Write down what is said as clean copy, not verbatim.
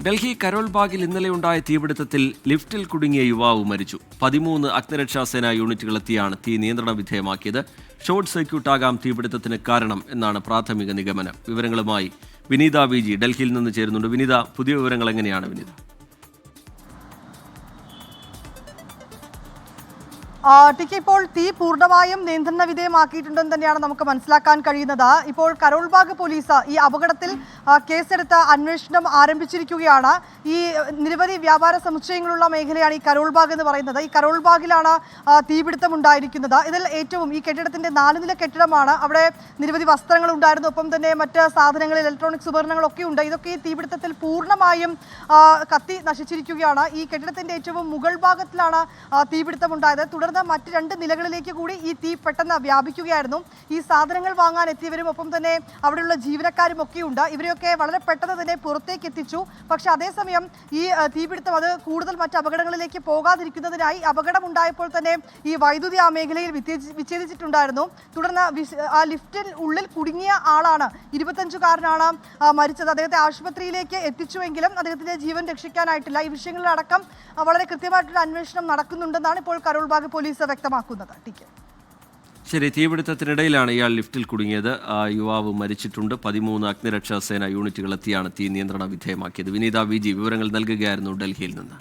Delhi Carol ബാഗിൽ ഇന്നലെയുണ്ടായ തീപിടുത്തത്തിൽ ലിഫ്റ്റിൽ കുടുങ്ങിയ യുവാവ് മരിച്ചു. 13 അഗ്നിരക്ഷാസേനാ യൂണിറ്റുകളെത്തിയാണ് തീ നിയന്ത്രണ വിധേയമാക്കിയത്. ഷോർട്ട് സർക്യൂട്ടാകാം തീപിടുത്തത്തിന് കാരണം എന്നാണ് പ്രാഥമിക നിഗമനം. വിവരങ്ങളുമായി വിനീത വി.ജി ഡൽഹിയിൽ നിന്ന് ചേരുന്നുണ്ട്. വിനീത, പുതിയ വിവരങ്ങൾ എങ്ങനെയാണ് വിനീത? ഇപ്പോൾ തീ പൂർണ്ണമായും നിയന്ത്രണ വിധേയമാക്കിയിട്ടുണ്ടെന്ന് തന്നെയാണ് നമുക്ക് മനസ്സിലാക്കാൻ കഴിയുന്നത്. ഇപ്പോൾ കരോൾ ബാഗ് പോലീസ് ഈ അപകടത്തിൽ കേസെടുത്ത് അന്വേഷണം ആരംഭിച്ചിരിക്കുകയാണ്. ഈ നിരവധി വ്യാപാര സമുച്ചയങ്ങളുള്ള മേഖലയാണ് ഈ കരോൾ ബാഗ് എന്ന് പറയുന്നത്. ഈ കരോൾ ബാഗിലാണ് തീപിടുത്തം ഉണ്ടായിരിക്കുന്നത്. ഇതിൽ ഏറ്റവും ഈ കെട്ടിടത്തിന്റെ 4 നില കെട്ടിടമാണ്. അവിടെ നിരവധി വസ്ത്രങ്ങൾ ഉണ്ടായിരുന്നു, ഒപ്പം തന്നെ മറ്റ് സാധനങ്ങൾ, ഇലക്ട്രോണിക്സ് ഉപകരണങ്ങളൊക്കെ ഉണ്ട്. ഇതൊക്കെ ഈ തീപിടുത്തത്തിൽ പൂർണ്ണമായും കത്തി നശിച്ചിരിക്കുകയാണ്. ഈ കെട്ടിടത്തിന്റെ ഏറ്റവും മുകൾ ഭാഗത്തിലാണ് തീപിടുത്തം ഉണ്ടായത്. തുടർന്ന് മറ്റ് 2 നിലകളിലേക്ക് കൂടി ഈ തീ പെട്ടെന്ന് വ്യാപിക്കുകയായിരുന്നു. ഈ സാധനങ്ങൾ വാങ്ങാൻ എത്തിയവരും ഒപ്പം തന്നെ അവിടെയുള്ള ജീവനക്കാരും ഒക്കെ ഉണ്ട്. ഇവരെയൊക്കെ വളരെ പെട്ടെന്ന് തന്നെ പുറത്തേക്ക് എത്തിച്ചു. പക്ഷെ അതേസമയം ഈ തീപിടുത്തം അത് കൂടുതൽ മറ്റ് അപകടങ്ങളിലേക്ക് പോകാതിരിക്കുന്നതിനായി അപകടം ഉണ്ടായപ്പോൾ തന്നെ ഈ വൈദ്യുതി ആ മേഖലയിൽ വിച്ഛേദിച്ചിട്ടുണ്ടായിരുന്നു. തുടർന്ന് ആ ലിഫ്റ്റിൽ ഉള്ളിൽ കുടുങ്ങിയ ആളാണ്, 25-കാരനാണ് മരിച്ചത്. അദ്ദേഹത്തെ ആശുപത്രിയിലേക്ക് എത്തിച്ചുവെങ്കിലും അദ്ദേഹത്തിന്റെ ജീവൻ രക്ഷിക്കാനായിട്ടില്ല. ഈ വിഷയങ്ങളിലടക്കം വളരെ കൃത്യമായിട്ടുള്ള അന്വേഷണം നടക്കുന്നുണ്ടെന്നാണ് ഇപ്പോൾ കരോൾ ബാഗ് പോലീസ് വ്യക്തമാക്കുന്നത്. ശരി, തീപിടുത്തത്തിനിടയിലാണ് ഇയാൾ ലിഫ്റ്റിൽ കുടുങ്ങിയത്. യുവാവ് മരിച്ചിട്ടുണ്ട്. 13 അഗ്നിരക്ഷാസേന യൂണിറ്റുകൾ എത്തിയാണ് തീ നിയന്ത്രണ വിധേയമാക്കിയത്. വിനീത വി.ജി വിവരങ്ങൾ നൽകുകയായിരുന്നു ഡൽഹിയിൽ നിന്ന്.